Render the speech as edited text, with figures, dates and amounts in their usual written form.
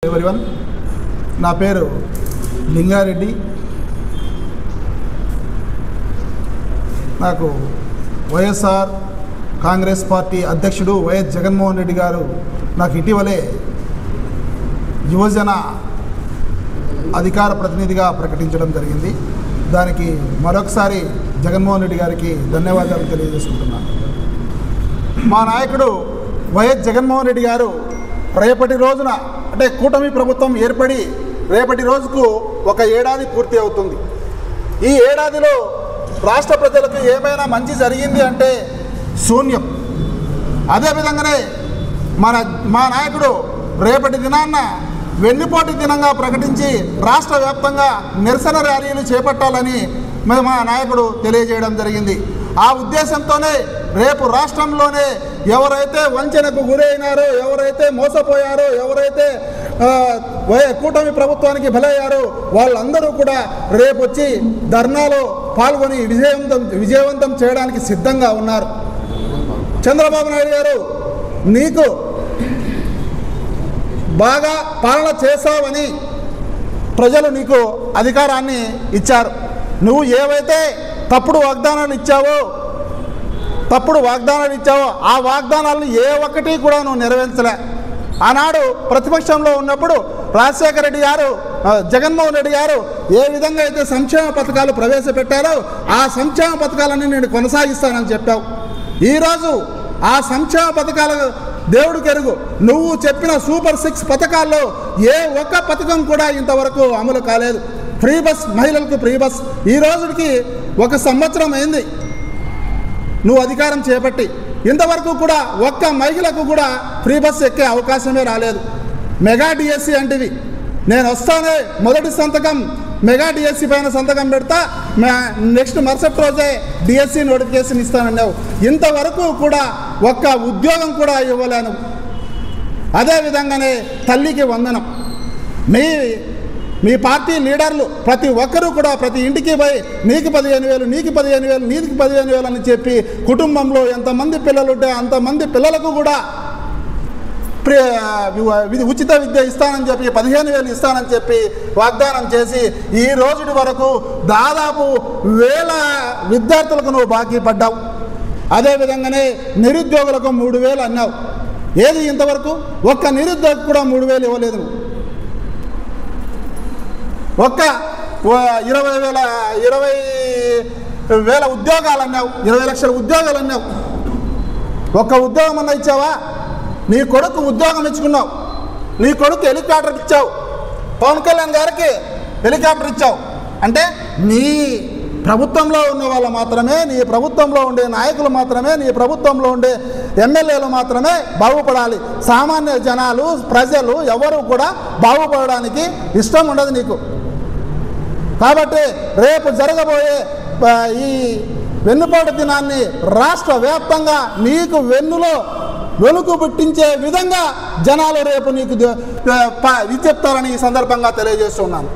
Everyone నా పేరు లింగారెడ్డి. నాకు వైఎస్ఆర్ కాంగ్రెస్ పార్టీ అధ్యక్షుడు వైఎస్ జగన్మోహన్ రెడ్డి గారు నాకు ఇటీవలే యువజన అధికార ప్రతినిధిగా ప్రకటించడం జరిగింది. దానికి మరొకసారి జగన్మోహన్ రెడ్డి గారికి ధన్యవాదాలు తెలియజేసుకుంటున్నాను. మా నాయకుడు వైఎస్ జగన్మోహన్ రెడ్డి గారు రేపటి రోజున అంటే కూటమి ప్రభుత్వం ఏర్పడి రేపటి రోజుకు ఒక ఏడాది పూర్తి అవుతుంది. ఈ ఏడాదిలో రాష్ట్ర ప్రజలకు ఏమైనా మంచి జరిగింది అంటే శూన్యం. అదేవిధంగానే మా నాయకుడు రేపటి దినాన్న వెన్నుపోటు దినంగా ప్రకటించి రాష్ట్ర వ్యాప్తంగా నిరసన ర్యాలీలు చేపట్టాలని మా నాయకుడు తెలియజేయడం జరిగింది. ఆ ఉద్దేశంతోనే రేపు రాష్ట్రంలోనే ఎవరైతే వంచనకు గురైనారో, ఎవరైతే మోసపోయారో, ఎవరైతే కూటమి ప్రభుత్వానికి బలయ్యారో వాళ్ళందరూ కూడా రేపు వచ్చి ధర్నాలో పాల్గొని విజయవంతం చేయడానికి సిద్ధంగా ఉన్నారు. చంద్రబాబు నాయుడు గారు నీకు బాగా పాలన చేశావని ప్రజలు నీకు అధికారాన్ని ఇచ్చారు. నువ్వు ఏవైతే తప్పుడు వాగ్దానాలు ఇచ్చావో ఆ వాగ్దానాలను ఏ ఒక్కటి కూడా నువ్వు నెరవేర్చలే. ఆనాడు ప్రతిపక్షంలో ఉన్నప్పుడు రాజశేఖర రెడ్డి గారు, జగన్మోహన్ రెడ్డి గారు ఏ విధంగా అయితే సంక్షేమ పథకాలు ప్రవేశపెట్టారో ఆ సంక్షేమ పథకాలన్నీ నేను కొనసాగిస్తానని చెప్పావు. ఈరోజు ఆ సంక్షేమ పథకాలు దేవుడికి ఎరుగు. నువ్వు చెప్పిన సూపర్ 6 పథకాల్లో ఏ ఒక్క పథకం కూడా ఇంతవరకు అమలు కాలేదు. ఫ్రీ బస్, మహిళలకు ఫ్రీ బస్ ఈ రోజుకి 1 సంవత్సరం అయింది నువ్వు అధికారం చేపట్టి. ఇంతవరకు కూడా ఒక్క మహిళకు కూడా ఫ్రీ బస్ ఎక్కే అవకాశమే రాలేదు. మెగా డిఎస్సి అంటివి, నేను వస్తానే మొదటి సంతకం మెగా డిఎస్సి పైన సంతకం పెడతా, నెక్స్ట్ మరుసటి రోజే డిఎస్సి నోటిఫికేషన్ ఇస్తానన్నావు. ఇంతవరకు కూడా ఒక్క ఉద్యోగం కూడా ఇవ్వలేను. అదేవిధంగానే తల్లికి వందనం. మీ పార్టీ లీడర్లు ప్రతి ఒక్కరూ కూడా ప్రతి ఇంటికి పోయి నీకు 15,000, నీకు 15,000, నీకు 15,000 అని చెప్పి కుటుంబంలో ఎంతమంది పిల్లలు ఉంటే అంతమంది పిల్లలకు కూడా ఉచిత విద్య ఇస్తానని చెప్పి 15,000 ఇస్తానని చెప్పి వాగ్దానం చేసి ఈ రోజు వరకు దాదాపు 1000 విద్యార్థులకు నువ్వు బాకీ పడ్డావు. అదేవిధంగానే నిరుద్యోగులకు 3,000 అన్నావు. ఏది ఇంతవరకు ఒక్క నిరుద్యోగి కూడా 3,000 ఇవ్వలేదు. ఒక్క 20,000 ఉద్యోగాలు అన్నావు, 20 లక్షల ఉద్యోగాలు అన్నావు. ఒక్క ఉద్యోగం అన్నా ఇచ్చావా? నీ కొడుకు ఉద్యోగం ఇచ్చుకున్నావు, నీ కొడుకు హెలికాప్టర్ ఇచ్చావు, పవన్ కళ్యాణ్ గారికి హెలికాప్టర్ ఇచ్చావు. అంటే నీ ప్రభుత్వంలో ఉన్న వాళ్ళు మాత్రమే, నీ ప్రభుత్వంలో ఉండే నాయకులు మాత్రమే, నీ ప్రభుత్వంలో ఉండే ఎమ్మెల్యేలు మాత్రమే బాగుపడాలి. సామాన్య జనాలు, ప్రజలు ఎవరు కూడా బాగుపడడానికి ఇష్టం ఉండదు నీకు. కాబట్టి రేపు జరగబోయే ఈ వెన్నుపోటు దినాన్ని రాష్ట్ర వ్యాప్తంగా నీకు వెలుగు పుట్టించే విధంగా జనాలు రేపు నీకు ఇది చెప్తారని ఈ సందర్భంగా తెలియజేస్తున్నాను.